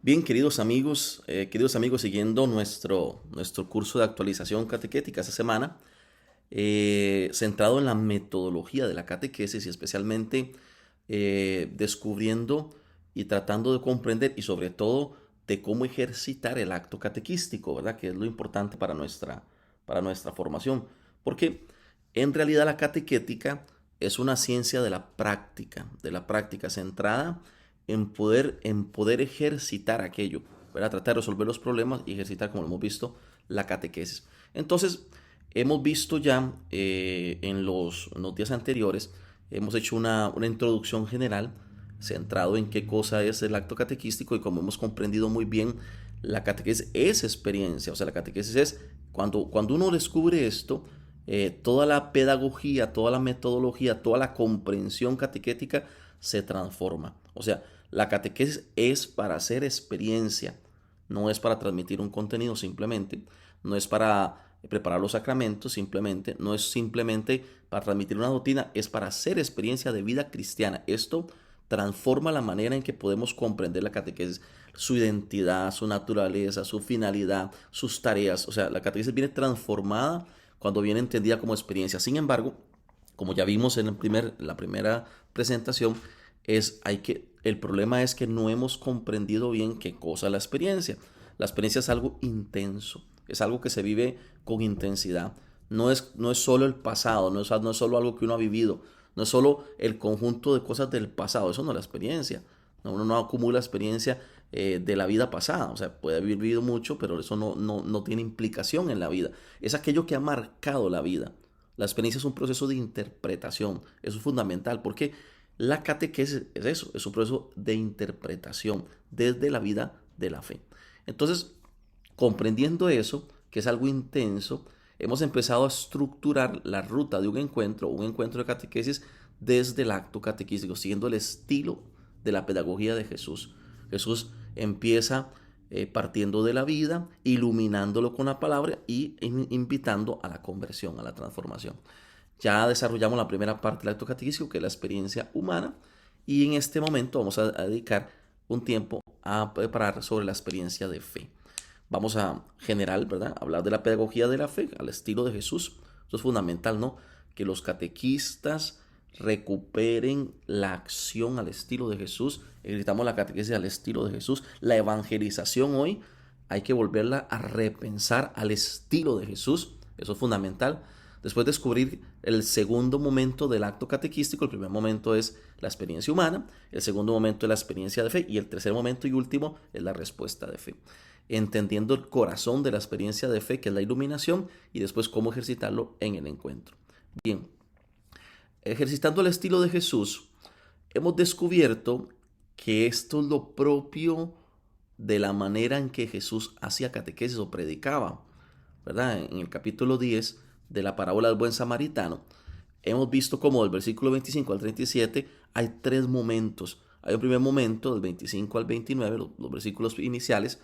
Bien, queridos amigos, siguiendo nuestro curso de actualización catequética esta semana, centrado en la metodología de la catequesis y especialmente descubriendo y tratando de comprender y sobre todo de cómo ejercitar el acto catequístico, ¿verdad? Que es lo importante para nuestra formación. Porque en realidad la catequética es una ciencia de la práctica centrada en poder ejercitar aquello, ¿verdad? Tratar de resolver los problemas y ejercitar, como lo hemos visto, la catequesis. Entonces, hemos visto ya en los días anteriores, hemos hecho una introducción general centrado en qué cosa es el acto catequístico y como hemos comprendido muy bien, la catequesis es experiencia, o sea, la catequesis es cuando uno descubre esto, toda la pedagogía, toda la metodología, toda la comprensión catequética se transforma. O sea, la catequesis es para hacer experiencia, no es para transmitir un contenido simplemente, no es para preparar los sacramentos simplemente, no es simplemente para transmitir una doctrina, es para hacer experiencia de vida cristiana. Esto transforma la manera en que podemos comprender la catequesis, su identidad, su naturaleza, su finalidad, sus tareas. O sea, la catequesis viene transformada cuando viene entendida como experiencia. Sin embargo, como ya vimos en la primera presentación, el problema es que no hemos comprendido bien qué cosa es la experiencia. La experiencia es algo intenso, es algo que se vive con intensidad. No es solo el pasado, no es solo algo que uno ha vivido, no es solo el conjunto de cosas del pasado, eso no es la experiencia. No, uno no acumula experiencia de la vida pasada, o sea, puede haber vivido mucho, pero eso no tiene implicación en la vida. Es aquello que ha marcado la vida. La experiencia es un proceso de interpretación, eso es fundamental, porque la catequesis es eso, es un proceso de interpretación desde la vida de la fe. Entonces, comprendiendo eso, que es algo intenso, hemos empezado a estructurar la ruta de un encuentro de catequesis desde el acto catequístico, siguiendo el estilo de la pedagogía de Jesús. Jesús empieza partiendo de la vida, iluminándolo con la palabra y invitando a la conversión, a la transformación. Ya desarrollamos la primera parte del acto catequístico, que es la experiencia humana, y en este momento vamos a dedicar un tiempo a preparar sobre la experiencia de fe. Vamos a general, ¿verdad? Hablar de la pedagogía de la fe al estilo de Jesús. Eso es fundamental, ¿no? Que los catequistas recuperen la acción al estilo de Jesús. Necesitamos la catequesis al estilo de Jesús. La evangelización hoy hay que volverla a repensar al estilo de Jesús. Eso es fundamental. Después de descubrir el segundo momento del acto catequístico, el primer momento es la experiencia humana, el segundo momento es la experiencia de fe y el tercer momento y último es la respuesta de fe. Entendiendo el corazón de la experiencia de fe, que es la iluminación, y después cómo ejercitarlo en el encuentro. Bien, ejercitando el estilo de Jesús, hemos descubierto que esto es lo propio de la manera en que Jesús hacía catequesis o predicaba, ¿verdad? En el capítulo 10 de la parábola del buen samaritano, hemos visto cómo del versículo 25 al 37 hay tres momentos. Hay un primer momento, del 25 al 29, los versículos iniciales,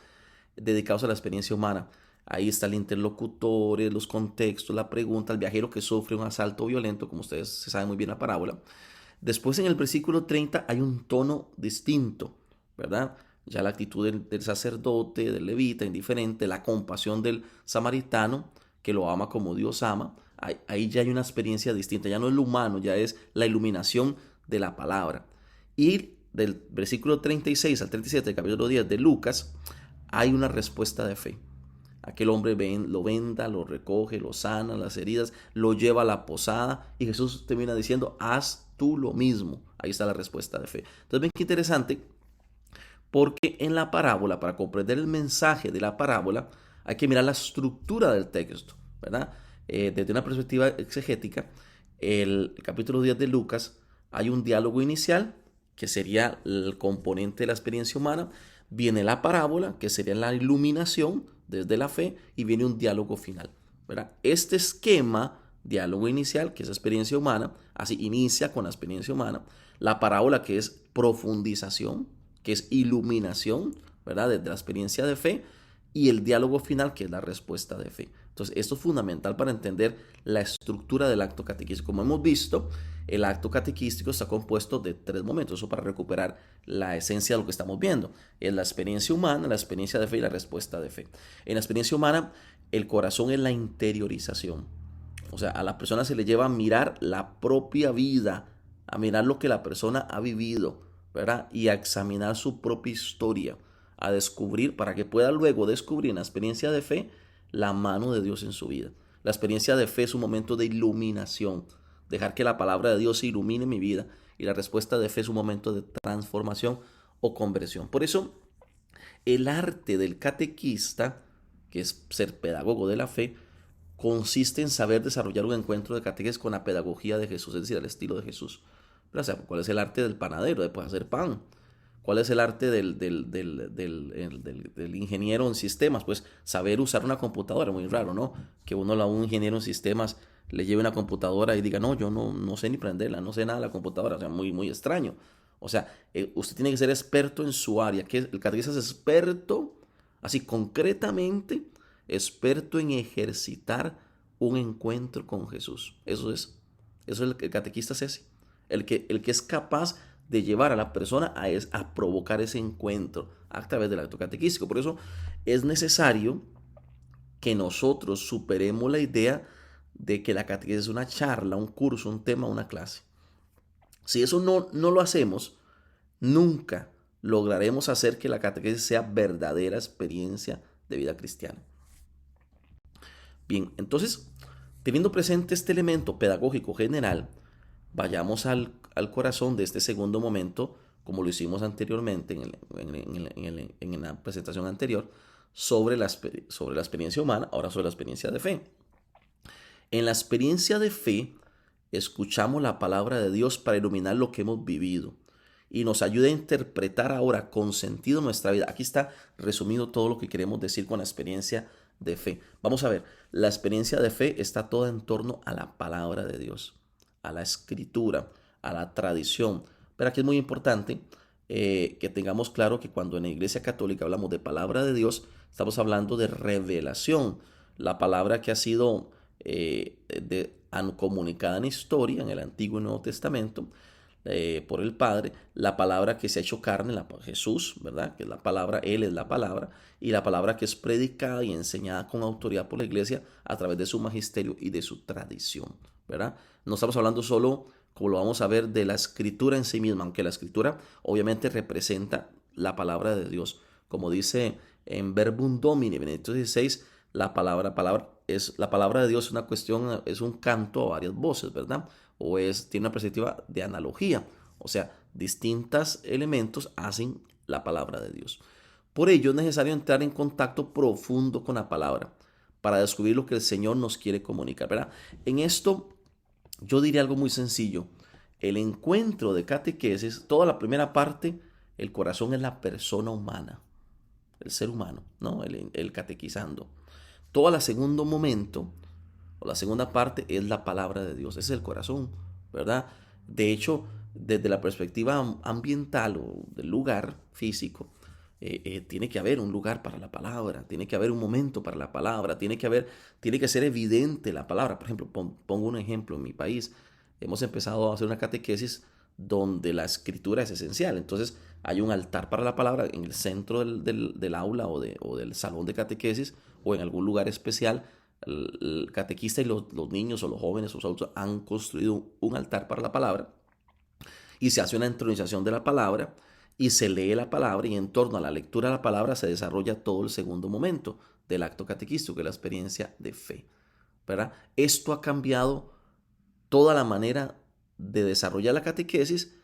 dedicados a la experiencia humana. Ahí está el interlocutor, los contextos, la pregunta, el viajero que sufre un asalto violento, como ustedes se saben muy bien la parábola. Después en el versículo 30 hay un tono distinto, ¿verdad? Ya la actitud del sacerdote, del levita, indiferente, la compasión del samaritano, que lo ama como Dios ama. Ahí ya hay una experiencia distinta, ya no es lo humano, ya es la iluminación de la palabra. Y del versículo 36 al 37 del capítulo 10 de Lucas, hay una respuesta de fe. Aquel hombre lo venda, lo recoge, lo sana, las heridas, lo lleva a la posada y Jesús termina diciendo, haz tú lo mismo. Ahí está la respuesta de fe. Entonces ven qué interesante, porque en la parábola, para comprender el mensaje de la parábola, hay que mirar la estructura del texto, ¿verdad? Desde una perspectiva exegética, el capítulo 10 de Lucas, hay un diálogo inicial, que sería el componente de la experiencia humana, viene la parábola, que sería la iluminación desde la fe, y viene un diálogo final, ¿verdad? Este esquema, diálogo inicial, que es experiencia humana, así inicia con la experiencia humana, la parábola, que es profundización, que es iluminación, ¿verdad? Desde la experiencia de fe, y el diálogo final, que es la respuesta de fe. Entonces, esto es fundamental para entender la estructura del acto catequístico. Como hemos visto, el acto catequístico está compuesto de 3 momentos, eso para recuperar la esencia de lo que estamos viendo. Es la experiencia humana, la experiencia de fe y la respuesta de fe. En la experiencia humana, el corazón es la interiorización. O sea, a la persona se le lleva a mirar la propia vida, a mirar lo que la persona ha vivido, ¿verdad? Y a examinar su propia historia, a descubrir, para que pueda luego descubrir en la experiencia de fe la mano de Dios en su vida. La experiencia de fe es un momento de iluminación, dejar que la palabra de Dios ilumine mi vida, y la respuesta de fe es un momento de transformación o conversión. Por eso, el arte del catequista, que es ser pedagogo de la fe, consiste en saber desarrollar un encuentro de catequesis con la pedagogía de Jesús, es decir, al estilo de Jesús. O sea, ¿cuál es el arte del panadero, de pues, hacer pan? ¿Cuál es el arte del ingeniero en sistemas? Pues saber usar una computadora, muy raro, ¿no? Que un ingeniero en sistemas le lleve una computadora y diga, no, yo no sé ni prenderla, no sé nada de la computadora, o sea, muy extraño. O sea, usted tiene que ser experto en su área, que el catequista es experto, así concretamente, experto en ejercitar un encuentro con Jesús. Eso es el catequista es ese, el que es capaz de llevar a la persona a provocar ese encuentro a través del acto catequístico. Por eso es necesario que nosotros superemos la idea de que la catequesis es una charla, un curso, un tema, una clase. Si eso no lo hacemos, nunca lograremos hacer que la catequesis sea verdadera experiencia de vida cristiana. Bien, entonces, teniendo presente este elemento pedagógico general, vayamos al corazón de este segundo momento, como lo hicimos anteriormente en la presentación anterior, sobre la experiencia humana, ahora sobre la experiencia de fe. En la experiencia de fe, escuchamos la palabra de Dios para iluminar lo que hemos vivido y nos ayuda a interpretar ahora con sentido nuestra vida. Aquí está resumido todo lo que queremos decir con la experiencia de fe. Vamos a ver, la experiencia de fe está toda en torno a la palabra de Dios, a la escritura, a la tradición. Pero aquí es muy importante que tengamos claro que cuando en la Iglesia Católica hablamos de palabra de Dios, estamos hablando de revelación. La palabra que ha sido comunicada en historia, en el Antiguo y Nuevo Testamento, por el Padre, la palabra que se ha hecho carne, Jesús, ¿verdad? Que es la palabra, Él es la palabra, y la palabra que es predicada y enseñada con autoridad por la Iglesia a través de su magisterio y de su tradición, ¿verdad? No estamos hablando solo, como lo vamos a ver, de la escritura en sí misma, aunque la escritura obviamente representa la palabra de Dios. Como dice en Verbum Domini, Benedicto XVI, la palabra de Dios es una cuestión, es un canto a varias voces, ¿verdad? Tiene una perspectiva de analogía, o sea, distintos elementos hacen la palabra de Dios. Por ello es necesario entrar en contacto profundo con la palabra para descubrir lo que el Señor nos quiere comunicar, ¿verdad? En esto yo diría algo muy sencillo. El encuentro de catequesis, toda la primera parte, el corazón es la persona humana, el ser humano, ¿no? El catequizando. Todo el segundo momento, o la segunda parte, es la palabra de Dios, ese es el corazón, ¿verdad? De hecho, desde la perspectiva ambiental o del lugar físico, tiene que haber un lugar para la palabra, tiene que haber un momento para la palabra, tiene que ser evidente la palabra. Por ejemplo, pongo un ejemplo, en mi país hemos empezado a hacer una catequesis donde la escritura es esencial. Entonces hay un altar para la palabra en el centro del aula o del salón de catequesis o en algún lugar especial. El catequista y los niños o los jóvenes o los adultos han construido un altar para la palabra y se hace una entronización de la palabra y se lee la palabra, y en torno a la lectura de la palabra se desarrolla todo el segundo momento del acto catequístico, que es la experiencia de fe, ¿verdad? Esto ha cambiado toda la manera de desarrollar la catequesis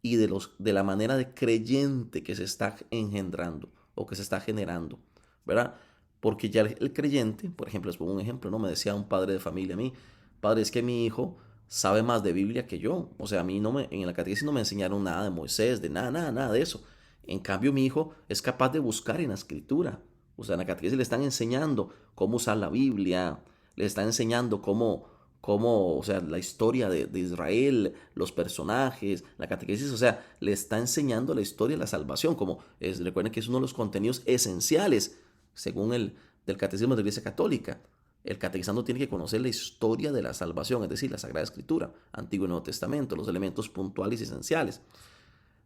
y de la manera de creyente que se está engendrando o que se está generando, ¿verdad? Porque ya el creyente, por ejemplo, les pongo un ejemplo, ¿no? Me decía un padre de familia a mí, padre, es que mi hijo sabe más de Biblia que yo. O sea, a mí en la catequesis no me enseñaron nada de Moisés, de nada de eso. En cambio, mi hijo es capaz de buscar en la escritura. O sea, en la catequesis le están enseñando cómo usar la Biblia, le están enseñando o sea, la historia de Israel, los personajes, la catequesis, o sea, le está enseñando la historia de la salvación, recuerden que es uno de los contenidos esenciales, según del catecismo de la Iglesia Católica. El catequizando tiene que conocer la historia de la salvación, es decir, la Sagrada Escritura, Antiguo y Nuevo Testamento, los elementos puntuales y esenciales.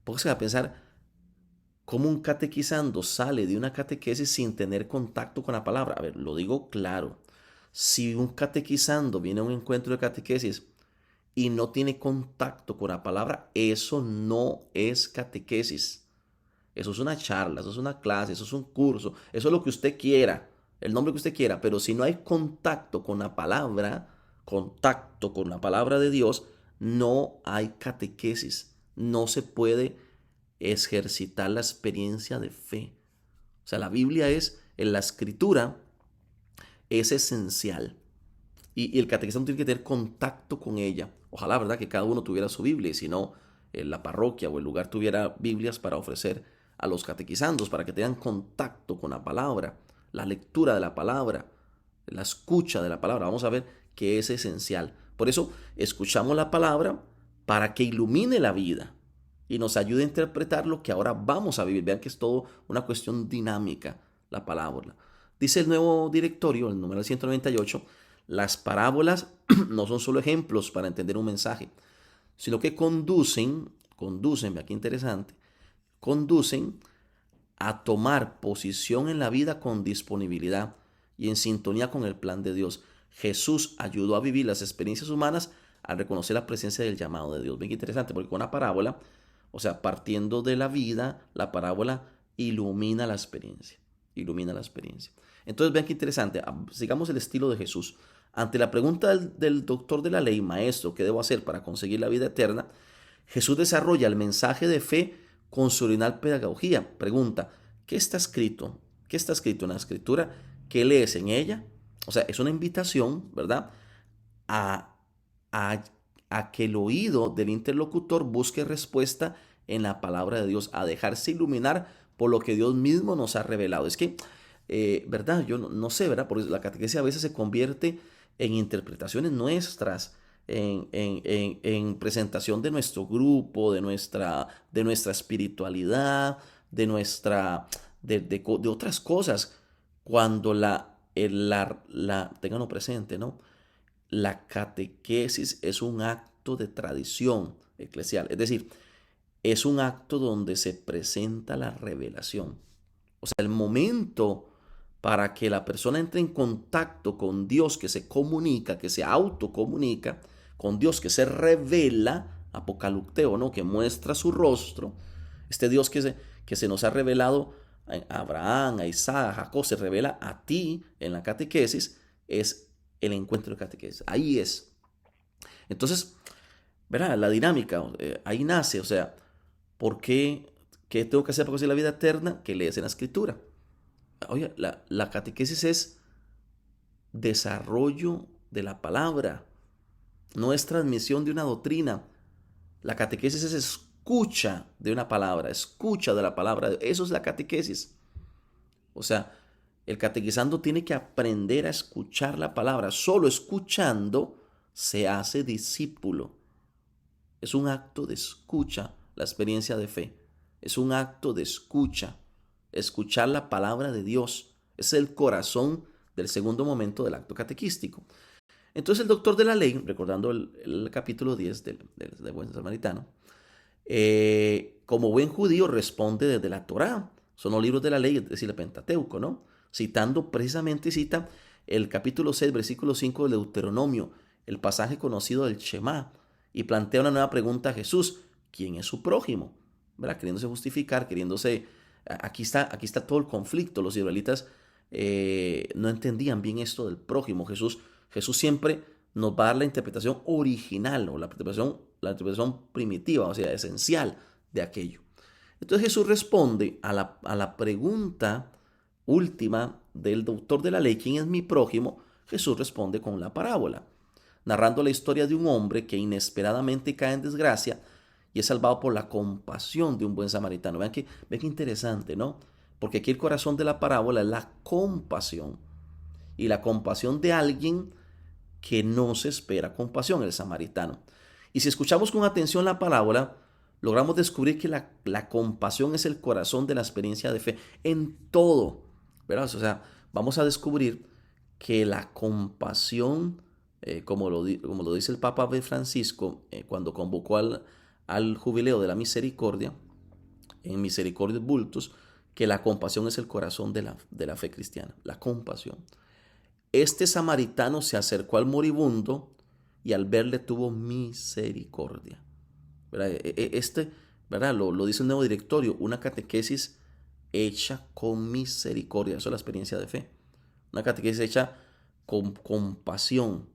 Póngase a pensar cómo un catequizando sale de una catequesis sin tener contacto con la palabra. A ver, lo digo claro. Si un catequizando viene a un encuentro de catequesis y no tiene contacto con la palabra, eso no es catequesis. Eso es una charla, eso es una clase, eso es un curso, eso es lo que usted quiera, el nombre que usted quiera, pero si no hay contacto con la palabra de Dios, no hay catequesis, no se puede ejercitar la experiencia de fe. O sea, la Biblia en la escritura es esencial y el catequista tiene que tener contacto con ella. Ojalá, ¿verdad?, que cada uno tuviera su Biblia y si no, la parroquia o el lugar tuviera Biblias para ofrecer a los catequizandos para que tengan contacto con la palabra, la lectura de la palabra, la escucha de la palabra. Vamos a ver que es esencial. Por eso escuchamos la palabra para que ilumine la vida y nos ayude a interpretar lo que ahora vamos a vivir. Vean que es todo una cuestión dinámica, la palabra. Dice el nuevo directorio, el número 198, las parábolas no son solo ejemplos para entender un mensaje, sino que conducen, aquí interesante, conducen a tomar posición en la vida con disponibilidad y en sintonía con el plan de Dios. Jesús ayudó a vivir las experiencias humanas al reconocer la presencia del llamado de Dios. Bien interesante, porque con una parábola, o sea, partiendo de la vida, la parábola ilumina la experiencia. Ilumina la experiencia. Entonces, vean qué interesante. Sigamos el estilo de Jesús. Ante la pregunta del doctor de la ley, maestro, ¿qué debo hacer para conseguir la vida eterna? Jesús desarrolla el mensaje de fe con su original pedagogía. Pregunta, ¿qué está escrito? ¿Qué está escrito en la escritura? ¿Qué lees en ella? O sea, es una invitación, ¿verdad?, a, a, a que el oído del interlocutor busque respuesta en la palabra de Dios, a dejarse iluminar por lo que Dios mismo nos ha revelado. Es que, ¿verdad? Yo no sé, ¿verdad? Porque la catequesis a veces se convierte en interpretaciones nuestras, en presentación de nuestro grupo, de nuestra espiritualidad, de otras cosas, cuando ténganlo presente, ¿no? La catequesis es un acto de tradición eclesial, es decir, es un acto donde se presenta la revelación. O sea, el momento para que la persona entre en contacto con Dios, que se comunica, que se autocomunica, con Dios que se revela, apocalipteo, ¿no?, que muestra su rostro, este Dios que se nos ha revelado a Abraham, a Isaac, a Jacob, se revela a ti en la catequesis, es el encuentro de catequesis. Ahí es. Entonces, ¿verdad?, la dinámica, ahí nace, o sea, ¿por qué? ¿Qué tengo que hacer para conseguir la vida eterna? Que lees en la escritura. Oye, la catequesis es desarrollo de la palabra, no es transmisión de una doctrina. La catequesis es escucha de una palabra, escucha de la palabra. Eso es la catequesis. O sea, el catequizando tiene que aprender a escuchar la palabra. Solo escuchando se hace discípulo. Es un acto de escucha, la experiencia de fe. Es un acto de escucha. Escuchar la palabra de Dios. Es el corazón del segundo momento del acto catequístico. Entonces el doctor de la ley, recordando el capítulo 10 del Buen Samaritano, como buen judío responde desde la Torá. Son los libros de la ley, es decir, el Pentateuco, ¿no? Citando precisamente, cita el capítulo 6, versículo 5 del Deuteronomio, el pasaje conocido del Shema, y plantea una nueva pregunta a Jesús: ¿quién es su prójimo? ¿Verdad? Queriéndose justificar, aquí está todo el conflicto. Los israelitas no entendían bien esto del prójimo. Jesús siempre nos va a dar la interpretación original o la interpretación primitiva, o sea, esencial de aquello. Entonces Jesús responde a la pregunta última del doctor de la ley: ¿quién es mi prójimo? Jesús responde con la parábola, narrando la historia de un hombre que inesperadamente cae en desgracia y es salvado por la compasión de un buen samaritano. Vean qué interesante, ¿no? Porque aquí el corazón de la parábola es la compasión. Y la compasión de alguien que no se espera compasión, el samaritano. Y si escuchamos con atención la parábola, logramos descubrir que la compasión es el corazón de la experiencia de fe en todo, ¿verdad? O sea, vamos a descubrir que la compasión, como lo dice el Papa Francisco cuando convocó al jubileo de la misericordia, en Misericordias Vultus, que la compasión es el corazón de la fe cristiana, la compasión. Este samaritano se acercó al moribundo y al verle tuvo misericordia. ¿Verdad? ¿Verdad? Lo dice el nuevo directorio, una catequesis hecha con misericordia. Eso es la experiencia de fe. Una catequesis hecha con compasión.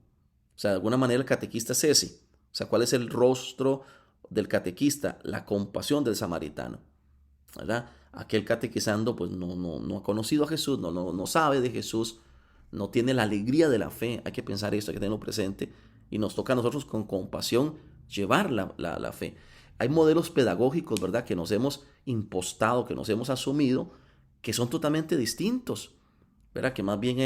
O sea, de alguna manera el catequista es ese. O sea, ¿cuál es el rostro del catequista? La compasión del samaritano. ¿Verdad? Aquel catequizando pues no ha conocido a Jesús, no sabe de Jesús, no tiene la alegría de la fe. Hay que pensar esto, hay que tenerlo presente. Y nos toca a nosotros con compasión llevar la fe. Hay modelos pedagógicos, ¿verdad?, que nos hemos impostado, que nos hemos asumido, que son totalmente distintos, ¿verdad? Que más bien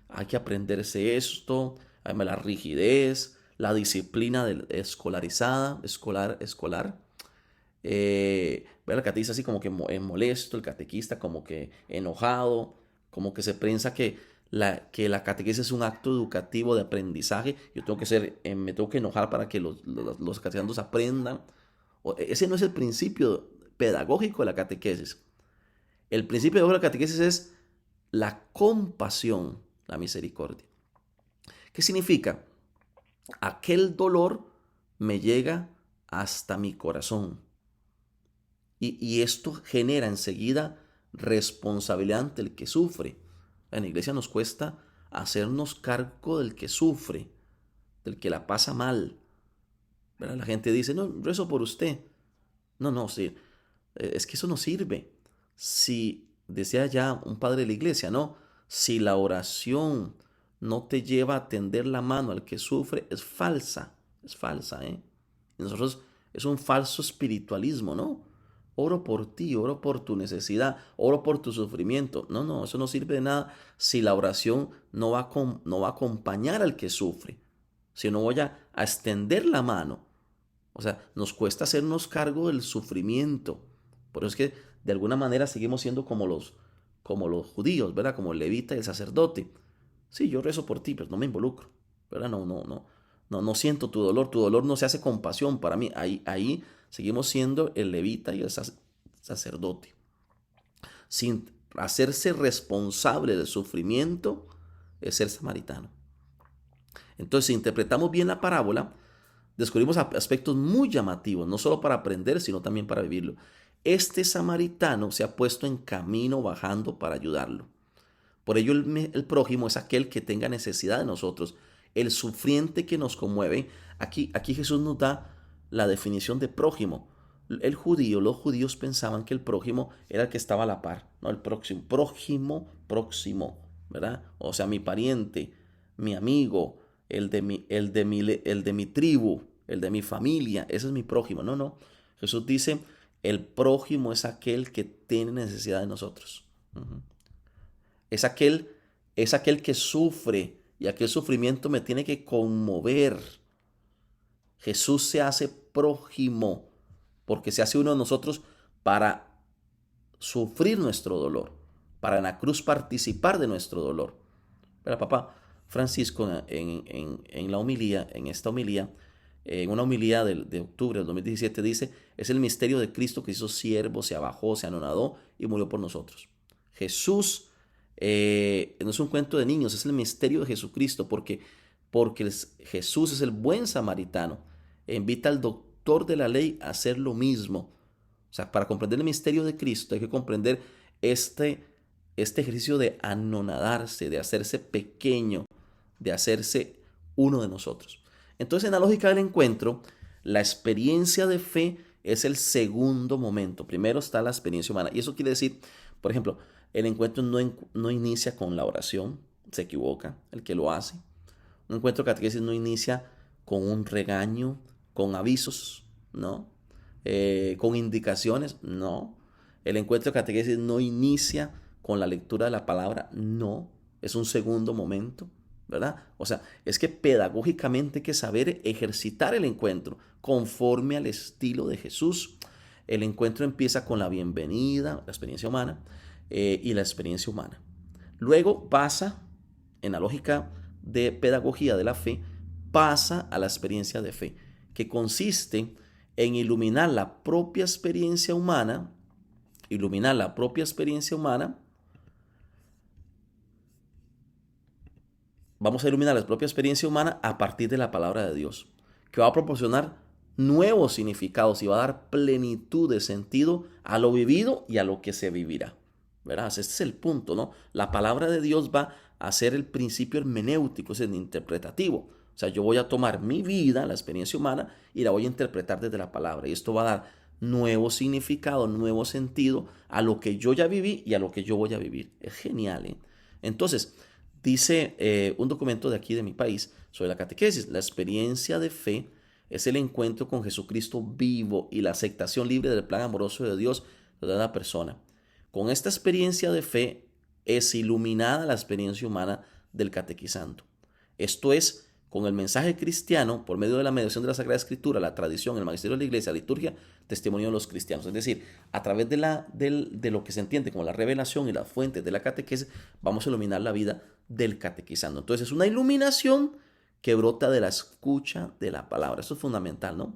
hay que aprenderse esto, la rigidez, la disciplina escolarizada, escolar. ¿Verdad? El catequista así como que molesto, el catequista como que enojado, como que se piensa que la catequesis es un acto educativo de aprendizaje. Yo tengo que me tengo que enojar para que los catequizandos aprendan. Ese no es el principio pedagógico de la catequesis. El principio de la catequesis es la compasión, la misericordia. ¿Qué significa? Aquel dolor me llega hasta mi corazón. Y esto genera enseguida responsabilidad ante el que sufre. En la iglesia nos cuesta hacernos cargo del que sufre, del que la pasa mal. ¿Verdad? La gente dice, no, rezo por usted. No, sí, es que eso no sirve. Si, decía ya un padre de la iglesia, ¿no? Si la oración no te lleva a tender la mano al que sufre, es falsa, ¿eh? Y nosotros, es un falso espiritualismo, ¿no? Oro por ti, oro por tu necesidad, oro por tu sufrimiento. No, eso no sirve de nada si la oración no va a acompañar al que sufre, si no voy a extender la mano. O sea, nos cuesta hacernos cargo del sufrimiento. Por eso es que de alguna manera seguimos siendo como los judíos, ¿verdad? Como el levita y el sacerdote. Sí, yo rezo por ti, pero no me involucro, ¿verdad? No siento tu dolor. Tu dolor no se hace compasión para mí. Ahí seguimos siendo el levita y el sacerdote. Sin hacerse responsable del sufrimiento es ser samaritano. Entonces, si interpretamos bien la parábola, descubrimos aspectos muy llamativos, no solo para aprender, sino también para vivirlo. Este samaritano se ha puesto en camino bajando para ayudarlo. Por ello el prójimo es aquel que tenga necesidad de nosotros, el sufriente que nos conmueve. Aquí Jesús nos da la definición de prójimo. Los judíos pensaban que el prójimo era el que estaba a la par, no el próximo. Próximo, ¿verdad? O sea, mi pariente, mi amigo, el de mi tribu, el de mi familia, ese es mi prójimo. No. Jesús dice, el prójimo es aquel que tiene necesidad de nosotros. Es aquel que sufre y aquel sufrimiento me tiene que conmover. Jesús se hace prójimo porque se hace uno de nosotros para sufrir nuestro dolor, para en la cruz participar de nuestro dolor. Pero Papa Francisco en la homilía, en una homilía de octubre del 2017 dice, es el misterio de Cristo que hizo siervo, se abajó, se anonadó y murió por nosotros. Jesús no es un cuento de niños, es el misterio de Jesucristo, porque Jesús es el buen samaritano. Invita al doctor de la ley a hacer lo mismo. O sea, para comprender el misterio de Cristo hay que comprender este ejercicio de anonadarse, de hacerse pequeño, de hacerse uno de nosotros. Entonces, en la lógica del encuentro, la experiencia de fe es el segundo momento. Primero está la experiencia humana. Y eso quiere decir, por ejemplo, el encuentro no inicia con la oración, se equivoca el que lo hace. Un encuentro catequesis no inicia con un regaño, con avisos, ¿no? Con indicaciones, no. El encuentro catequesis no inicia con la lectura de la palabra, no. Es un segundo momento, ¿verdad? O sea, es que pedagógicamente hay que saber ejercitar el encuentro conforme al estilo de Jesús. El encuentro empieza con la bienvenida, la experiencia humana, y la experiencia humana. Luego pasa en la lógica de pedagogía de la fe, pasa a la experiencia de fe, que consiste en iluminar la propia experiencia humana. Vamos a iluminar la propia experiencia humana a partir de la palabra de Dios, que va a proporcionar nuevos significados y va a dar plenitud de sentido a lo vivido y a lo que se vivirá. ¿Verdad? Este es el punto, ¿no? La palabra de Dios va a ser el principio hermenéutico, es el interpretativo. O sea, yo voy a tomar mi vida, la experiencia humana, y la voy a interpretar desde la palabra. Y esto va a dar nuevo significado, nuevo sentido a lo que yo ya viví y a lo que yo voy a vivir. Es genial, ¿eh? Entonces, dice un documento de aquí de mi país sobre la catequesis: la experiencia de fe es el encuentro con Jesucristo vivo y la aceptación libre del plan amoroso de Dios de cada persona. Con esta experiencia de fe es iluminada la experiencia humana del catequizando. Esto es, con el mensaje cristiano, por medio de la mediación de la Sagrada Escritura, la tradición, el magisterio de la Iglesia, la liturgia, testimonio de los cristianos. Es decir, a través de lo que se entiende como la revelación y las fuentes de la catequesis, vamos a iluminar la vida del catequizando. Entonces, es una iluminación que brota de la escucha de la palabra. Eso es fundamental, ¿no?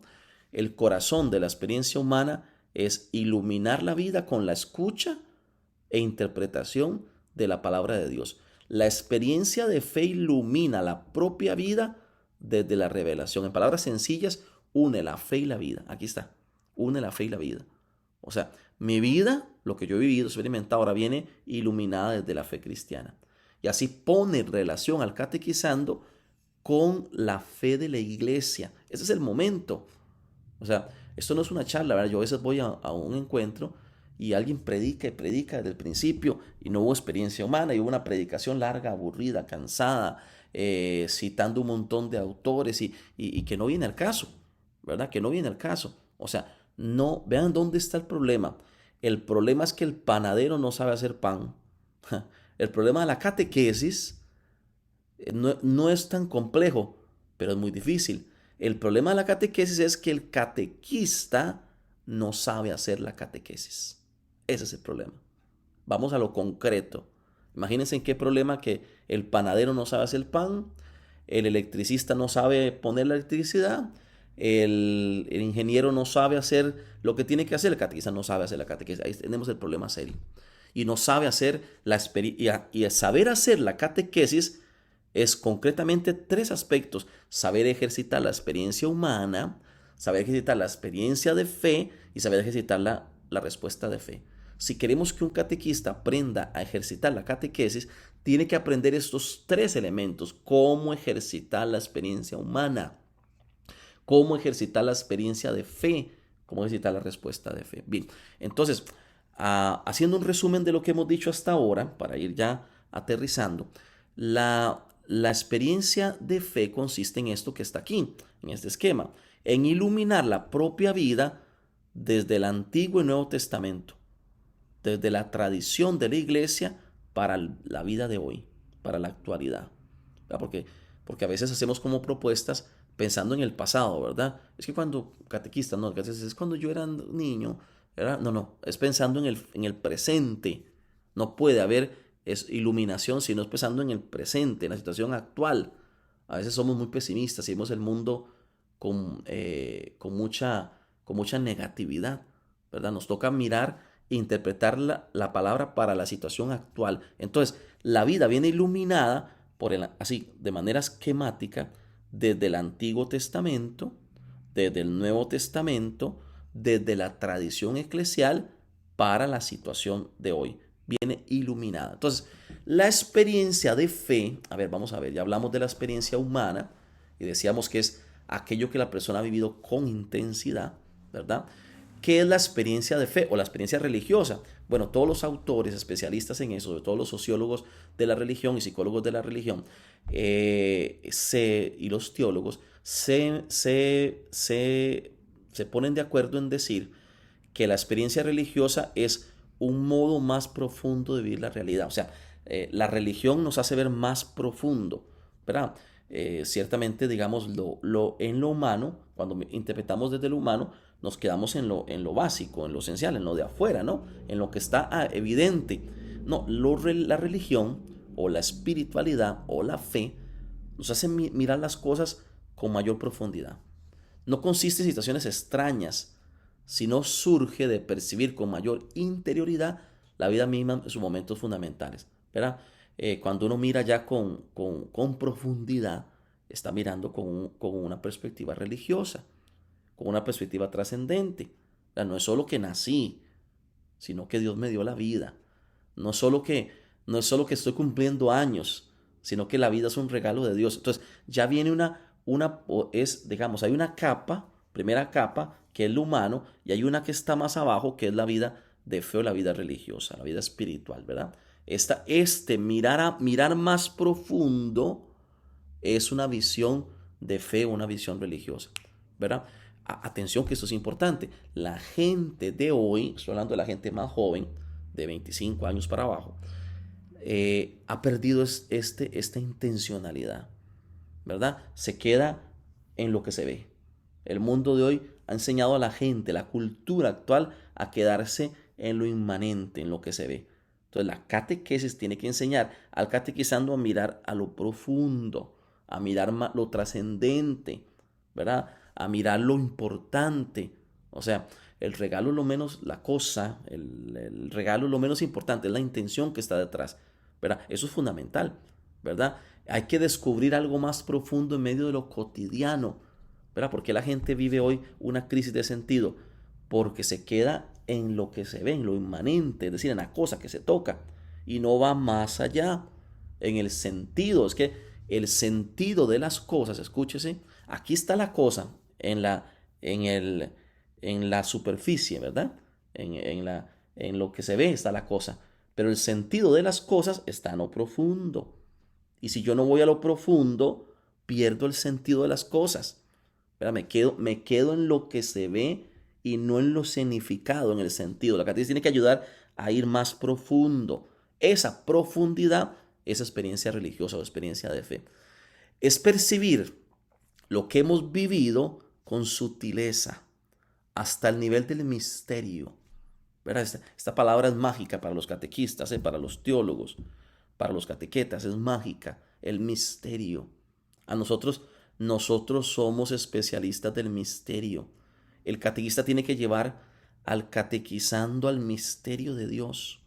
El corazón de la experiencia humana es iluminar la vida con la escucha e interpretación de la palabra de Dios. La experiencia de fe ilumina la propia vida desde la revelación. En palabras sencillas, une la fe y la vida. Aquí está, une la fe y la vida. O sea, mi vida, lo que yo he vivido, experimentado, ahora viene iluminada desde la fe cristiana. Y así pone en relación al catequizando con la fe de la iglesia. Ese es el momento. O sea, esto no es una charla, ¿verdad? Yo a veces voy a un encuentro y alguien predica y predica desde el principio y no hubo experiencia humana, y hubo una predicación larga, aburrida, cansada, citando un montón de autores y que no viene al caso, ¿verdad? Que no viene al caso. O sea, no, vean dónde está el problema. El problema es que el panadero no sabe hacer pan. El problema de la catequesis no es tan complejo, pero es muy difícil. El problema de la catequesis es que el catequista no sabe hacer la catequesis. Ese es el problema. Vamos a lo concreto. Imagínense en qué problema: que el panadero no sabe hacer el pan, el electricista no sabe poner la electricidad, el ingeniero no sabe hacer lo que tiene que hacer, el catequista no sabe hacer la catequesis. Ahí tenemos el problema serio. Y no sabe hacer y saber hacer la catequesis es concretamente tres aspectos: saber ejercitar la experiencia humana, saber ejercitar la experiencia de fe y saber ejercitar la respuesta de fe. Si queremos que un catequista aprenda a ejercitar la catequesis, tiene que aprender estos tres elementos: cómo ejercitar la experiencia humana, cómo ejercitar la experiencia de fe, cómo ejercitar la respuesta de fe. Bien, entonces, haciendo un resumen de lo que hemos dicho hasta ahora, para ir ya aterrizando, la experiencia de fe consiste en esto que está aquí, en este esquema: en iluminar la propia vida desde el Antiguo y Nuevo Testamento, desde la tradición de la iglesia para la vida de hoy, para la actualidad. Porque a veces hacemos como propuestas pensando en el pasado, ¿verdad? Es que cuando catequista, no, es cuando yo era niño, no, es pensando en el presente. No puede haber iluminación si no es pensando en el presente, en la situación actual. A veces somos muy pesimistas y vemos el mundo con mucha negatividad, ¿verdad? Nos toca mirar e interpretar la palabra para la situación actual. Entonces, la vida viene iluminada así, de manera esquemática, desde el Antiguo Testamento, desde el Nuevo Testamento, desde la tradición eclesial para la situación de hoy. Viene iluminada. Entonces, la experiencia de fe, vamos a ver, ya hablamos de la experiencia humana y decíamos que es aquello que la persona ha vivido con intensidad, ¿verdad? ¿Qué es la experiencia de fe o la experiencia religiosa? Bueno, todos los autores especialistas en eso, sobre todo los sociólogos de la religión y psicólogos de la religión, y los teólogos, se ponen de acuerdo en decir que la experiencia religiosa es un modo más profundo de vivir la realidad. O sea, la religión nos hace ver más profundo, ¿verdad? Ciertamente, digamos, en lo humano, cuando interpretamos desde lo humano, nos quedamos en lo básico, en lo esencial, en lo de afuera, ¿no? En lo que está evidente. No, la religión o la espiritualidad o la fe nos hace mirar las cosas con mayor profundidad. No consiste en situaciones extrañas, sino surge de percibir con mayor interioridad la vida misma en sus momentos fundamentales, ¿verdad? Cuando uno mira ya con profundidad, está mirando con una perspectiva religiosa, con una perspectiva trascendente. O sea, no es solo que nací, sino que Dios me dio la vida. No es solo que, no es solo que estoy cumpliendo años, sino que la vida es un regalo de Dios. Entonces, ya viene digamos, hay una capa, primera capa, que es lo humano, y hay una que está más abajo, que es la vida de fe o la vida religiosa, la vida espiritual, ¿verdad? Mirar más profundo es una visión de fe, una visión religiosa, ¿verdad? Atención que esto es importante. La gente de hoy, estoy hablando de la gente más joven, de 25 años para abajo, ha perdido esta intencionalidad, ¿verdad? Se queda en lo que se ve. El mundo de hoy ha enseñado a la gente, la cultura actual, a quedarse en lo inmanente, en lo que se ve. Entonces la catequesis tiene que enseñar al catequizando a mirar a lo profundo, a mirar lo trascendente, ¿verdad? A mirar lo importante. O sea, el regalo es lo menos, la cosa, el regalo es lo menos importante, es la intención que está detrás, ¿verdad? Eso es fundamental, ¿verdad? Hay que descubrir algo más profundo en medio de lo cotidiano, ¿verdad? Porque la gente vive hoy una crisis de sentido, porque se queda en lo que se ve, en lo inmanente, es decir, en la cosa que se toca, y no va más allá, en el sentido. Es que el sentido de las cosas, escúchese, aquí está la cosa, en, el, en la superficie, ¿verdad? En lo que se ve está la cosa, pero el sentido de las cosas está en lo profundo. Y si yo no voy a lo profundo, pierdo el sentido de las cosas. ¿Verdad? Me quedo en lo que se ve y no en lo significado, en el sentido. La catequesis tiene que ayudar a ir más profundo. Esa profundidad, esa experiencia religiosa o experiencia de fe, es percibir lo que hemos vivido con sutileza hasta el nivel del misterio. ¿Verdad? Esta palabra es mágica para los catequistas, para los teólogos, para los catequetas, es mágica, el misterio. Nosotros somos especialistas del misterio. El catequista tiene que llevar al catequizando al misterio de Dios,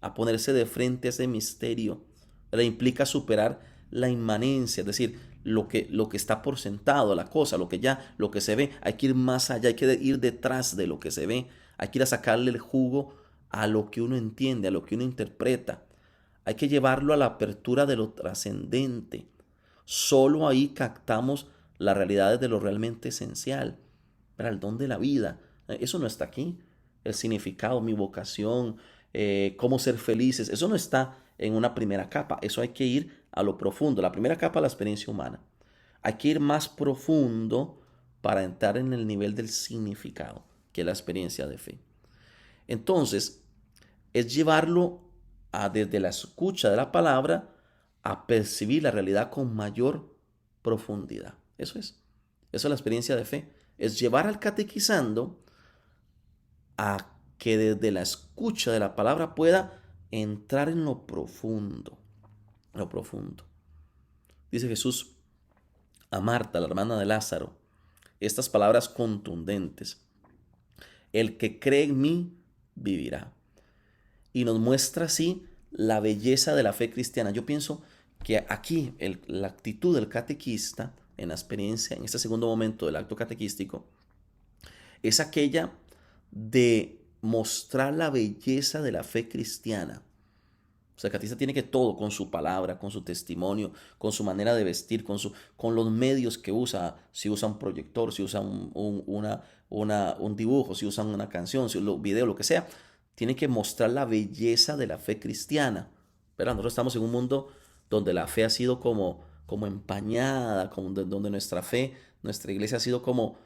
a ponerse de frente a ese misterio. Le implica superar la inmanencia, es decir, lo que está por sentado, la cosa, lo que se ve. Hay que ir más allá, hay que ir detrás de lo que se ve. Hay que ir a sacarle el jugo a lo que uno entiende, a lo que uno interpreta. Hay que llevarlo a la apertura de lo trascendente. Solo ahí captamos las realidades de lo realmente esencial, para el don de la vida. Eso no está aquí. El significado, mi vocación, cómo ser felices, eso no está en una primera capa. Eso hay que ir a lo profundo. La primera capa es la experiencia humana. Hay que ir más profundo para entrar en el nivel del significado, que es la experiencia de fe. Entonces, es llevarlo desde la escucha de la palabra a percibir la realidad con mayor profundidad. Eso es. Eso es la experiencia de fe. Es llevar al catequizando a que desde la escucha de la palabra pueda entrar en lo profundo. Lo profundo. Dice Jesús a Marta, la hermana de Lázaro, estas palabras contundentes. El que cree en mí vivirá. Y nos muestra así la belleza de la fe cristiana. Yo pienso que aquí la actitud del catequista en la experiencia, en este segundo momento del acto catequístico, es aquella de mostrar la belleza de la fe cristiana. O sea, el catequista tiene que todo, con su palabra, con su testimonio, con su manera de vestir, con los medios que usa, si usa un proyector, si usa un dibujo, si usa una canción, si un video, lo que sea, tiene que mostrar la belleza de la fe cristiana. Pero nosotros estamos en un mundo donde la fe ha sido como empañada, donde nuestra fe, nuestra iglesia ha sido como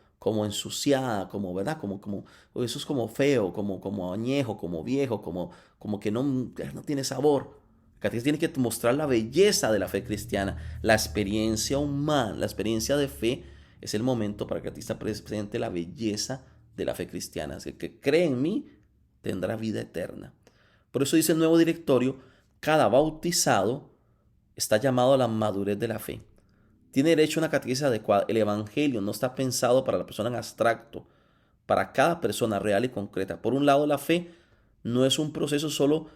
ensuciada, ¿verdad? Eso es como feo, como añejo, como viejo, como que no tiene sabor. El catequista tiene que mostrar la belleza de la fe cristiana, la experiencia humana, la experiencia de fe es el momento para que el catequista presente la belleza de la fe cristiana. Es que cree en mí tendrá vida eterna. Por eso dice el nuevo directorio, cada bautizado está llamado a la madurez de la fe. Tiene derecho a una catequesis adecuada. El Evangelio no está pensado para la persona en abstracto, para cada persona real y concreta. Por un lado, la fe no es un proceso solo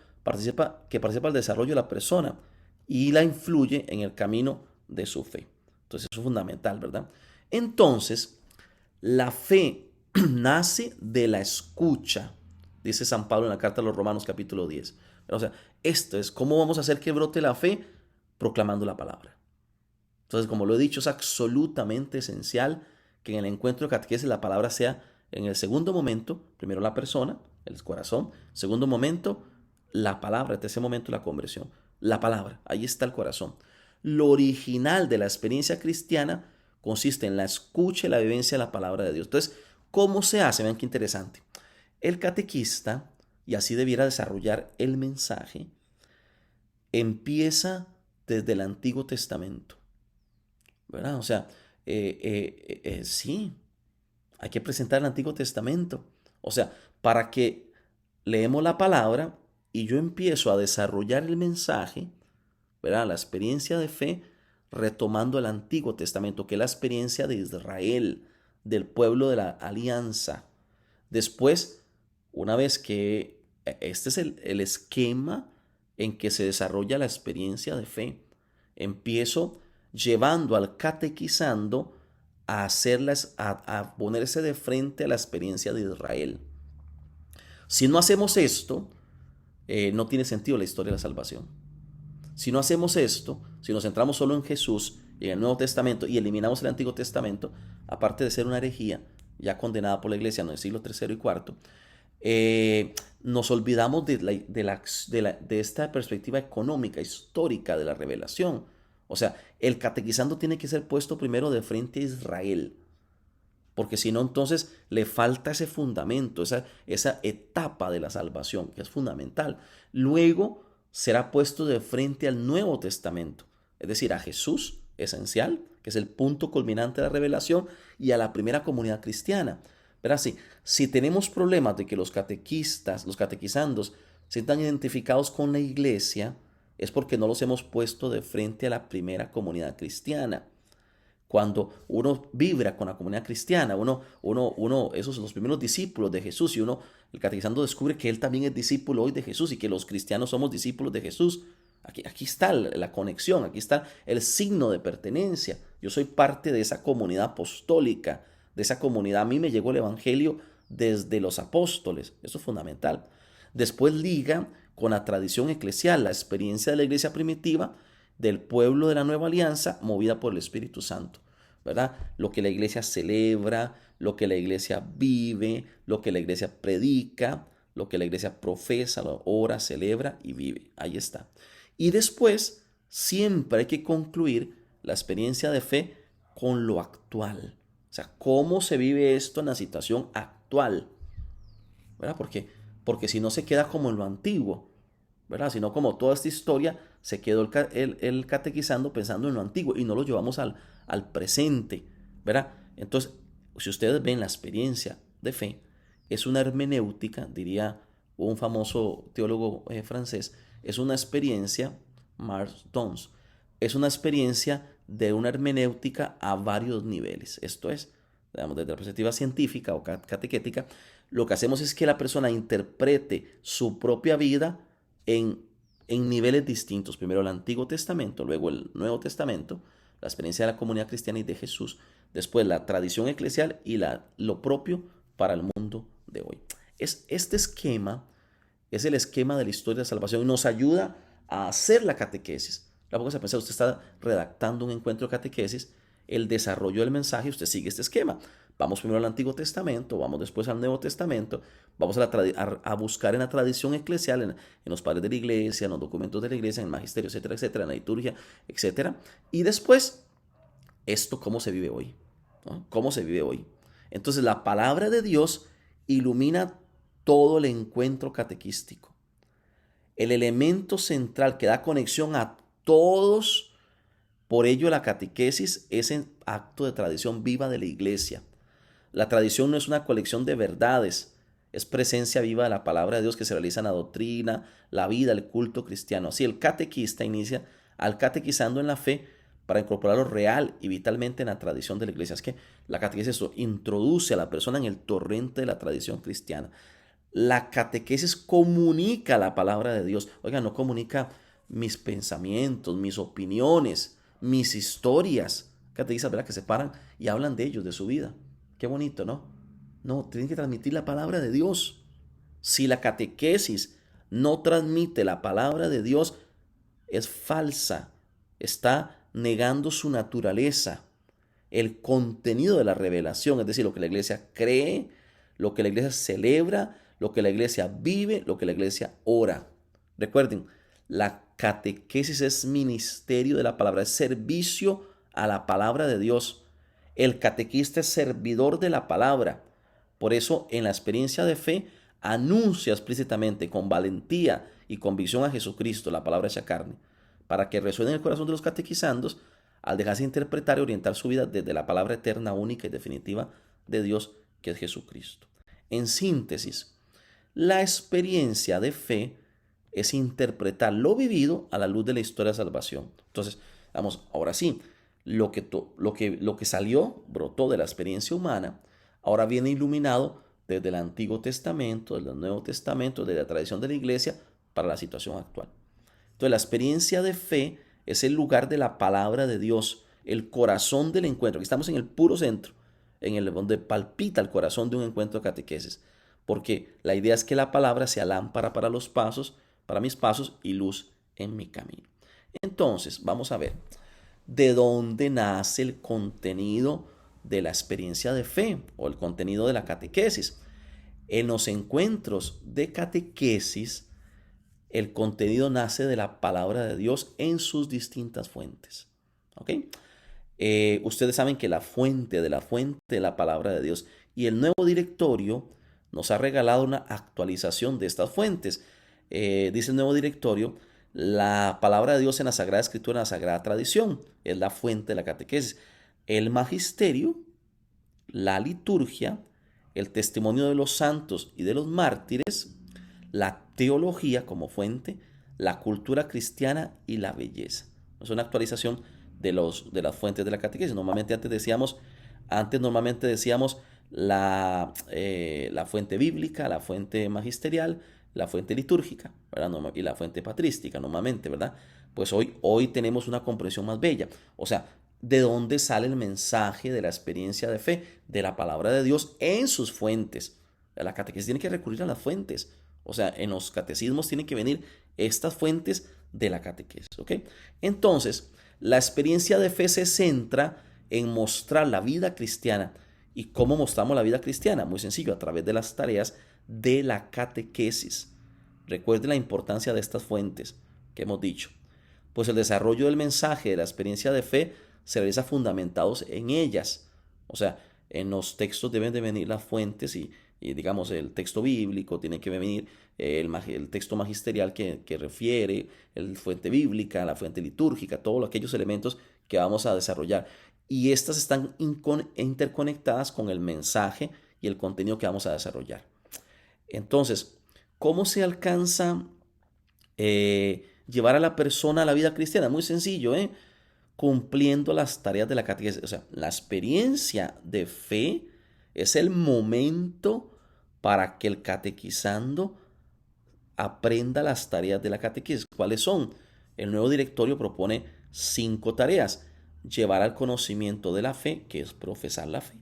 que participa del desarrollo de la persona y la influye en el camino de su fe. Entonces, eso es fundamental, ¿verdad? Entonces, la fe nace de la escucha, dice San Pablo en la carta a los Romanos capítulo 10. O sea, esto es cómo vamos a hacer que brote la fe proclamando la palabra. Entonces, como lo he dicho, es absolutamente esencial que en el encuentro de catequesis la palabra sea en el segundo momento, primero la persona, el corazón, segundo momento, la palabra, en ese momento la conversión. La palabra, ahí está el corazón. Lo original de la experiencia cristiana consiste en la escucha y la vivencia de la palabra de Dios. Entonces, ¿cómo se hace? Vean qué interesante. El catequista, y así debiera desarrollar el mensaje, empieza desde el Antiguo Testamento, ¿verdad? O sea, sí, hay que presentar el Antiguo Testamento. O sea, para que leemos la palabra y yo empiezo a desarrollar el mensaje, ¿verdad? La experiencia de fe, retomando el Antiguo Testamento, que es la experiencia de Israel, del pueblo de la alianza. Después, una vez que este es el esquema en que se desarrolla la experiencia de fe, empiezo llevando al catequizando a ponerse de frente a la experiencia de Israel. Si no hacemos esto, no tiene sentido la historia de la salvación. Si no hacemos esto, si nos centramos solo en Jesús y en el Nuevo Testamento y eliminamos el Antiguo Testamento, aparte de ser una herejía ya condenada por la Iglesia en el siglo III y IV, nos olvidamos de esta perspectiva económica, histórica de la revelación. O sea, el catequizando tiene que ser puesto primero de frente a Israel, porque si no, entonces le falta ese fundamento, esa etapa de la salvación, que es fundamental. Luego será puesto de frente al Nuevo Testamento, es decir, a Jesús, esencial, que es el punto culminante de la revelación, y a la primera comunidad cristiana. Pero así, si tenemos problemas de que los catequistas, los catequizandos, se sientan identificados con la iglesia, es porque no los hemos puesto de frente a la primera comunidad cristiana. Cuando uno vibra con la comunidad cristiana, esos son los primeros discípulos de Jesús, y el catequizando descubre que él también es discípulo hoy de Jesús y que los cristianos somos discípulos de Jesús. Aquí está la conexión, aquí está el signo de pertenencia. Yo soy parte de esa comunidad apostólica, de esa comunidad. A mí me llegó el Evangelio desde los apóstoles. Eso es fundamental. Después liga con la tradición eclesial, la experiencia de la iglesia primitiva, del pueblo de la nueva alianza, movida por el Espíritu Santo, ¿verdad? Lo que la iglesia celebra, lo que la iglesia vive, lo que la iglesia predica, lo que la iglesia profesa, ora, celebra y vive. Ahí está. Y después, siempre hay que concluir la experiencia de fe con lo actual. O sea, cómo se vive esto en la situación actual, ¿verdad? Porque si no se queda como en lo antiguo, ¿verdad? Sino como toda esta historia se quedó el catequizando pensando en lo antiguo y no lo llevamos al presente, ¿verdad? Entonces, si ustedes ven la experiencia de fe, es una hermenéutica, diría un famoso teólogo francés, es una experiencia, Marc Dons, es una experiencia de una hermenéutica a varios niveles. Esto es, digamos, desde la perspectiva científica o catequética, lo que hacemos es que la persona interprete su propia vida en niveles distintos. Primero el Antiguo Testamento, luego el Nuevo Testamento, la experiencia de la comunidad cristiana y de Jesús, después la tradición eclesial y lo propio para el mundo de hoy. Este esquema es el esquema de la historia de salvación y nos ayuda a hacer la catequesis. La póngase a pensar, usted está redactando un encuentro de catequesis, el desarrollo del mensaje, usted sigue este esquema. Vamos primero al Antiguo Testamento, vamos después al Nuevo Testamento, vamos a buscar en la tradición eclesial, en los padres de la iglesia, en los documentos de la iglesia, en el magisterio, etcétera, etcétera, en la liturgia, etcétera. Y después, esto cómo se vive hoy, ¿no? ¿Cómo se vive hoy? Entonces, la palabra de Dios ilumina todo el encuentro catequístico. El elemento central que da conexión a todos, por ello la catequesis es un acto de tradición viva de la iglesia. La tradición no es una colección de verdades, es presencia viva de la palabra de Dios que se realiza en la doctrina, la vida, el culto cristiano. Así el catequista inicia al catequizando en la fe para incorporarlo real y vitalmente en la tradición de la iglesia. Es que la catequesis eso introduce a la persona en el torrente de la tradición cristiana. La catequesis comunica la palabra de Dios. Oiga, no comunica mis pensamientos, mis opiniones, mis historias. Catequistas, ¿verdad? Que se paran y hablan de ellos, de su vida. Qué bonito, ¿no? No, tienen que transmitir la palabra de Dios. Si la catequesis no transmite la palabra de Dios, es falsa. Está negando su naturaleza, el contenido de la revelación, es decir, lo que la iglesia cree, lo que la iglesia celebra, lo que la iglesia vive, lo que la iglesia ora. Recuerden, la catequesis es ministerio de la palabra, es servicio a la palabra de Dios. El catequista es servidor de la palabra. Por eso, en la experiencia de fe, anuncia explícitamente, con valentía y convicción a Jesucristo, la palabra hecha carne, para que resuene en el corazón de los catequizandos al dejarse interpretar y orientar su vida desde la palabra eterna, única y definitiva de Dios, que es Jesucristo. En síntesis, la experiencia de fe es interpretar lo vivido a la luz de la historia de salvación. Entonces, vamos, ahora sí, lo que salió, brotó de la experiencia humana, ahora viene iluminado desde el Antiguo Testamento, desde el Nuevo Testamento, desde la tradición de la iglesia para la situación actual. Entonces, la experiencia de fe es el lugar de la palabra de Dios, el corazón del encuentro. Aquí estamos en el puro centro, donde palpita el corazón de un encuentro de catequesis, porque la idea es que la palabra sea lámpara para los pasos, para mis pasos y luz en mi camino. Entonces, vamos a ver de dónde nace el contenido de la experiencia de fe o el contenido de la catequesis. En los encuentros de catequesis, el contenido nace de la palabra de Dios en sus distintas fuentes. ¿Ok? Ustedes saben que la fuente de la palabra de Dios y el nuevo directorio nos ha regalado una actualización de estas fuentes. Dice el nuevo directorio, la palabra de Dios en la Sagrada Escritura, en la Sagrada Tradición, es la fuente de la catequesis. El magisterio, la liturgia, el testimonio de los santos y de los mártires, la teología como fuente, la cultura cristiana y la belleza. Es una actualización de las fuentes de la catequesis. Normalmente decíamos la fuente bíblica, la fuente magisterial, la fuente litúrgica, ¿verdad? Y la fuente patrística, normalmente, ¿verdad? Pues hoy tenemos una comprensión más bella. O sea, ¿de dónde sale el mensaje de la experiencia de fe? De la palabra de Dios en sus fuentes. La catequesis tiene que recurrir a las fuentes. O sea, en los catecismos tienen que venir estas fuentes de la catequesis, ¿ok? Entonces, la experiencia de fe se centra en mostrar la vida cristiana. ¿Y cómo mostramos la vida cristiana? Muy sencillo, a través de las tareas de la catequesis. Recuerde la importancia de estas fuentes que hemos dicho. Pues el desarrollo del mensaje de la experiencia de fe se realiza fundamentados en ellas. O sea, en los textos deben de venir las fuentes y digamos, el texto bíblico, tiene que venir el texto magisterial que refiere, la fuente bíblica, la fuente litúrgica, todos aquellos elementos que vamos a desarrollar. Y estas están interconectadas con el mensaje y el contenido que vamos a desarrollar. Entonces, ¿cómo se alcanza llevar a la persona a la vida cristiana? Muy sencillo, cumpliendo las tareas de la catequesis. O sea, la experiencia de fe es el momento para que el catequizando aprenda las tareas de la catequesis. ¿Cuáles son? El nuevo directorio propone 5 tareas. Llevar al conocimiento de la fe, que es profesar la fe.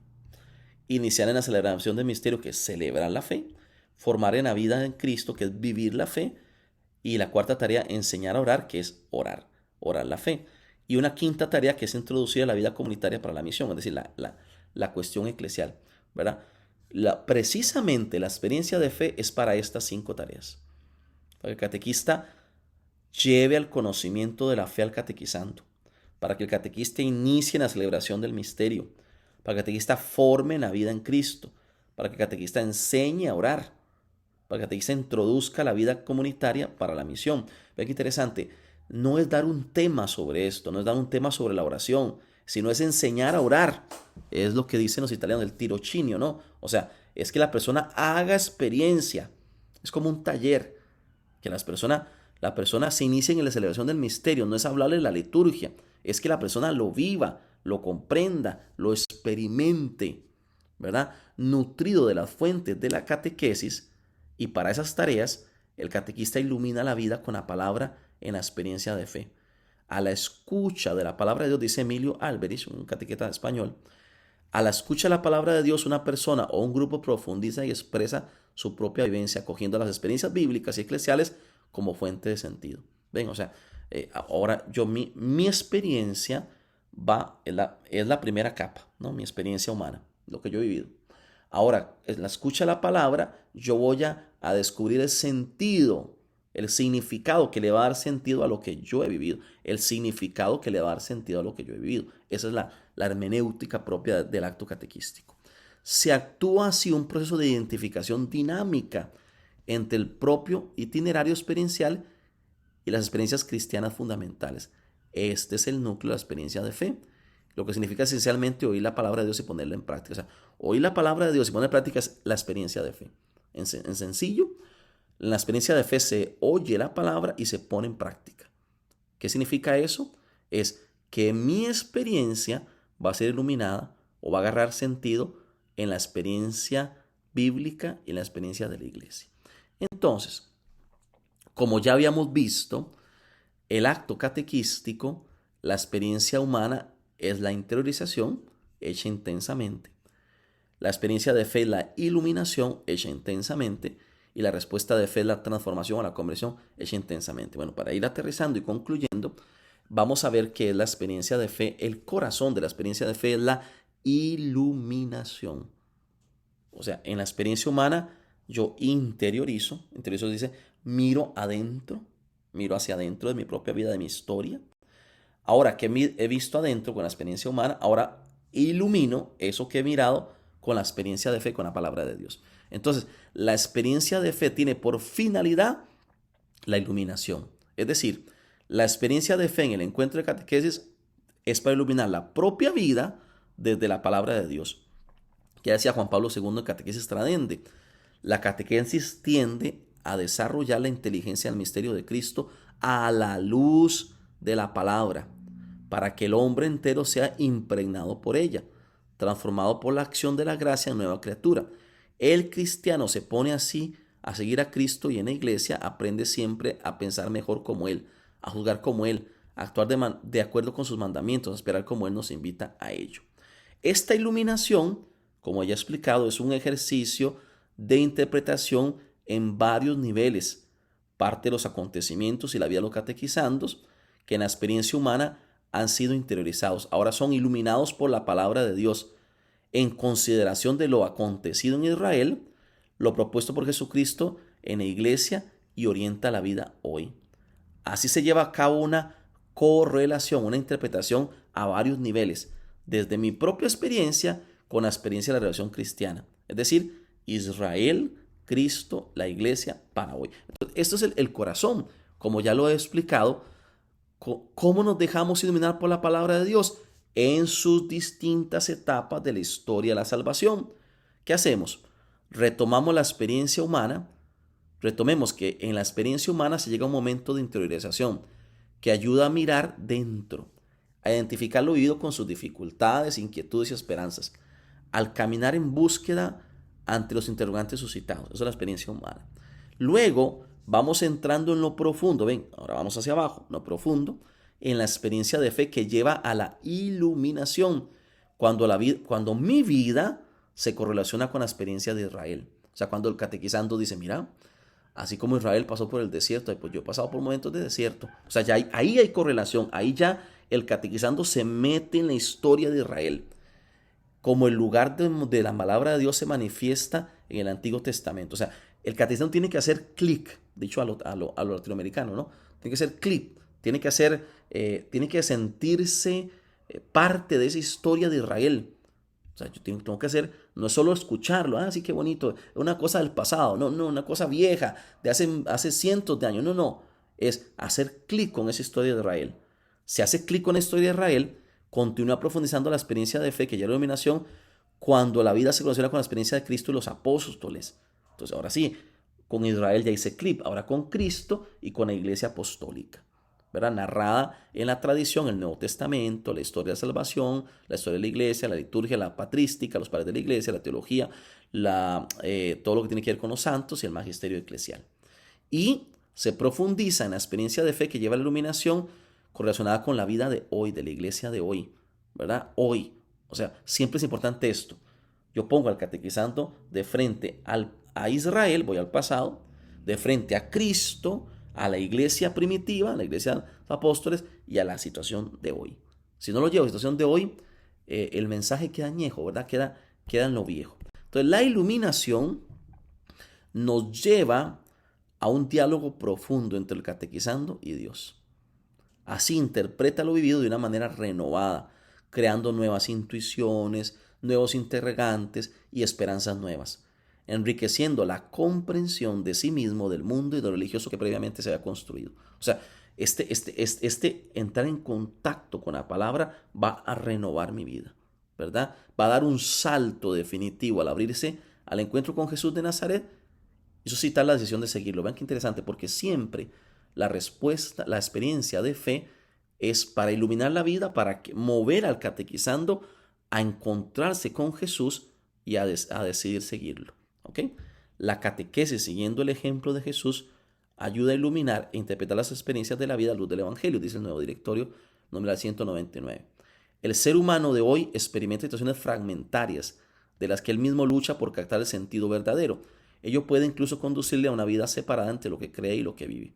Iniciar en la celebración del misterio, que es celebrar la fe. Formar en la vida en Cristo, que es vivir la fe. Y la 4ª tarea, enseñar a orar, que es orar la fe. Y una 5ª tarea, que es introducir a la vida comunitaria para la misión, es decir, la cuestión eclesial, ¿verdad? Precisamente la experiencia de fe es para estas 5 tareas. Para que el catequista lleve al conocimiento de la fe al catequizando, para que el catequista inicie en la celebración del misterio, para que el catequista forme en la vida en Cristo, para que el catequista enseñe a orar, para que el catequista introduzca la vida comunitaria para la misión. Vean qué interesante, no es dar un tema sobre esto, no es dar un tema sobre la oración, sino es enseñar a orar. Es lo que dicen los italianos, el tirocinio, ¿no? O sea, es que la persona haga experiencia. Es como un taller, que la persona se inicie en la celebración del misterio. No es hablarle la liturgia, es que la persona lo viva, lo comprenda, lo experimente, ¿verdad? Nutrido de las fuentes de la catequesis, y para esas tareas el catequista ilumina la vida con la palabra en la experiencia de fe. A la escucha de la palabra de Dios, dice Emilio Álvarez, un catequista español, a la escucha de la palabra de Dios, una persona o un grupo profundiza y expresa su propia vivencia, acogiendo las experiencias bíblicas y eclesiales como fuente de sentido. Ven, o sea, ahora mi experiencia es la primera capa, ¿no? Mi experiencia humana, lo que yo he vivido. Ahora, en la escucha de la palabra, yo voy a descubrir el sentido, el significado que le va a dar sentido a lo que yo he vivido, el significado que le va a dar sentido a lo que yo he vivido. Esa es la hermenéutica propia del acto catequístico. Se actúa así un proceso de identificación dinámica entre el propio itinerario experiencial y las experiencias cristianas fundamentales. Este es el núcleo de la experiencia de fe, lo que significa esencialmente oír la palabra de Dios y ponerla en práctica. O sea, oír la palabra de Dios y ponerla en práctica es la experiencia de fe. En sencillo, en la experiencia de fe se oye la palabra y se pone en práctica. ¿Qué significa eso? Es que mi experiencia va a ser iluminada o va a agarrar sentido en la experiencia bíblica y en la experiencia de la iglesia. Entonces, como ya habíamos visto, el acto catequístico, la experiencia humana es la interiorización hecha intensamente. La experiencia de fe es la iluminación hecha intensamente. Y la respuesta de fe es la transformación o la conversión hecha intensamente. Bueno, para ir aterrizando y concluyendo, vamos a ver qué es la experiencia de fe. El corazón de la experiencia de fe es la iluminación. O sea, en la experiencia humana yo interiorizo dice, miro adentro, miro hacia adentro de mi propia vida, de mi historia. Ahora que he visto adentro con la experiencia humana, ahora ilumino eso que he mirado con la experiencia de fe, con la palabra de Dios. Entonces, la experiencia de fe tiene por finalidad la iluminación. Es decir, la experiencia de fe en el encuentro de catequesis es para iluminar la propia vida desde la palabra de Dios. Ya decía Juan Pablo II en Catequesis Tradendae, la catequesis tiende a desarrollar la inteligencia del misterio de Cristo a la luz de la palabra, para que el hombre entero sea impregnado por ella, transformado por la acción de la gracia en nueva criatura. El cristiano se pone así a seguir a Cristo y en la iglesia aprende siempre a pensar mejor como Él, a juzgar como Él, a actuar de acuerdo con sus mandamientos, a esperar como Él nos invita a ello. Esta iluminación, como ya he explicado, es un ejercicio de interpretación en varios niveles. Parte de los acontecimientos y la vida de los catequizandos, que en la experiencia humana han sido interiorizados, ahora son iluminados por la palabra de Dios, en consideración de lo acontecido en Israel, lo propuesto por Jesucristo en la iglesia y orienta la vida hoy. Así se lleva a cabo una correlación, una interpretación a varios niveles, desde mi propia experiencia con la experiencia de la relación cristiana, es decir, Israel, Cristo, la iglesia para hoy. Entonces, esto es el corazón, como ya lo he explicado. ¿Cómo nos dejamos iluminar por la palabra de Dios? En sus distintas etapas de la historia de la salvación. ¿Qué hacemos? Retomamos la experiencia humana. Retomemos que en la experiencia humana se llega a un momento de interiorización que ayuda a mirar dentro, a identificar lo vivido con sus dificultades, inquietudes y esperanzas, al caminar en búsqueda ante los interrogantes suscitados. Esa es la experiencia humana. Luego vamos entrando en lo profundo. Ven, ahora vamos hacia abajo, lo profundo, en la experiencia de fe que lleva a la iluminación, cuando mi vida se correlaciona con la experiencia de Israel. O sea, cuando el catequizando dice, mira, así como Israel pasó por el desierto, pues yo he pasado por momentos de desierto. O sea, ahí hay correlación, ahí ya el catequizando se mete en la historia de Israel. Como el lugar de la palabra de Dios se manifiesta en el Antiguo Testamento. O sea, el catequizando tiene que hacer clic, dicho a lo latinoamericano, ¿no? Tiene que hacer clic, tiene que sentirse parte de esa historia de Israel. O sea, yo tengo que hacer, no es solo escucharlo, sí, qué bonito, es una cosa del pasado, no, una cosa vieja, de hace cientos de años, no, es hacer clic con esa historia de Israel. Se hace clic con la historia de Israel, continúa profundizando la experiencia de fe que ya la iluminación, cuando la vida se relaciona con la experiencia de Cristo y los apóstoles. Entonces, ahora sí, con Israel ya hice clip, ahora con Cristo y con la iglesia apostólica, ¿verdad? Narrada en la tradición, el Nuevo Testamento, la historia de la salvación, la historia de la iglesia, la liturgia, la patrística, los padres de la iglesia, la teología, todo lo que tiene que ver con los santos y el magisterio eclesial. Y se profundiza en la experiencia de fe que lleva a la iluminación correlacionada con la vida de hoy, de la iglesia de hoy, ¿verdad? Hoy. O sea, siempre es importante esto. Yo pongo al catequizando de frente a Israel, voy al pasado, de frente a Cristo, a la iglesia primitiva, a la iglesia de los apóstoles y a la situación de hoy. Si no lo llevo a la situación de hoy, el mensaje queda añejo, ¿verdad? Queda en lo viejo. Entonces, la iluminación nos lleva a un diálogo profundo entre el catequizando y Dios. Así interpreta lo vivido de una manera renovada, creando nuevas intuiciones, nuevos interrogantes y esperanzas nuevas, enriqueciendo la comprensión de sí mismo, del mundo y de lo religioso que previamente se había construido. O sea, este entrar en contacto con la palabra va a renovar mi vida, ¿verdad? Va a dar un salto definitivo al abrirse al encuentro con Jesús de Nazaret y suscitar la decisión de seguirlo. Vean qué interesante, porque siempre la respuesta, la experiencia de fe es para iluminar la vida, para mover al catequizando a encontrarse con Jesús y a decidir seguirlo. ¿Ok? La catequesis, siguiendo el ejemplo de Jesús, ayuda a iluminar e interpretar las experiencias de la vida a luz del Evangelio, dice el nuevo directorio, número 199. El ser humano de hoy experimenta situaciones fragmentarias, de las que él mismo lucha por captar el sentido verdadero. Ello puede incluso conducirle a una vida separada entre lo que cree y lo que vive.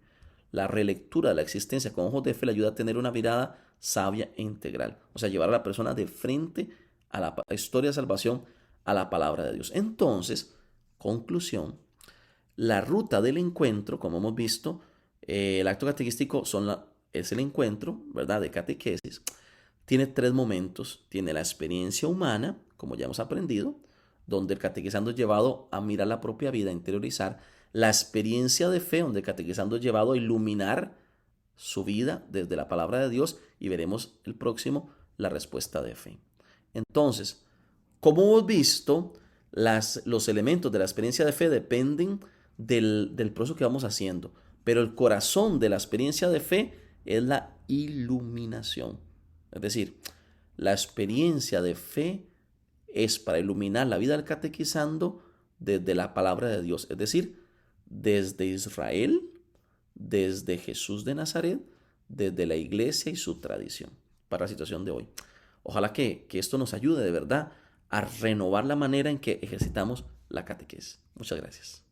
La relectura de la existencia con ojos de fe le ayuda a tener una mirada sabia e integral. O sea, llevar a la persona de frente a la historia de salvación, a la palabra de Dios. Entonces, conclusión, la ruta del encuentro, como hemos visto, el acto catequístico es el encuentro, ¿verdad?, de catequesis. Tiene tres momentos. Tiene la experiencia humana, como ya hemos aprendido, donde el catequizando es llevado a mirar la propia vida, a interiorizar. La experiencia de fe, donde el catequizando es llevado a iluminar su vida desde la palabra de Dios, y veremos el próximo, la respuesta de fe. Entonces, como hemos visto, los elementos de la experiencia de fe dependen del proceso que vamos haciendo, pero el corazón de la experiencia de fe es la iluminación. Es decir, la experiencia de fe es para iluminar la vida del catequizando desde la palabra de Dios, es decir, desde Israel, desde Jesús de Nazaret, desde la iglesia y su tradición, para la situación de hoy. Ojalá que esto nos ayude de verdad a renovar la manera en que ejercitamos la catequesis. Muchas gracias.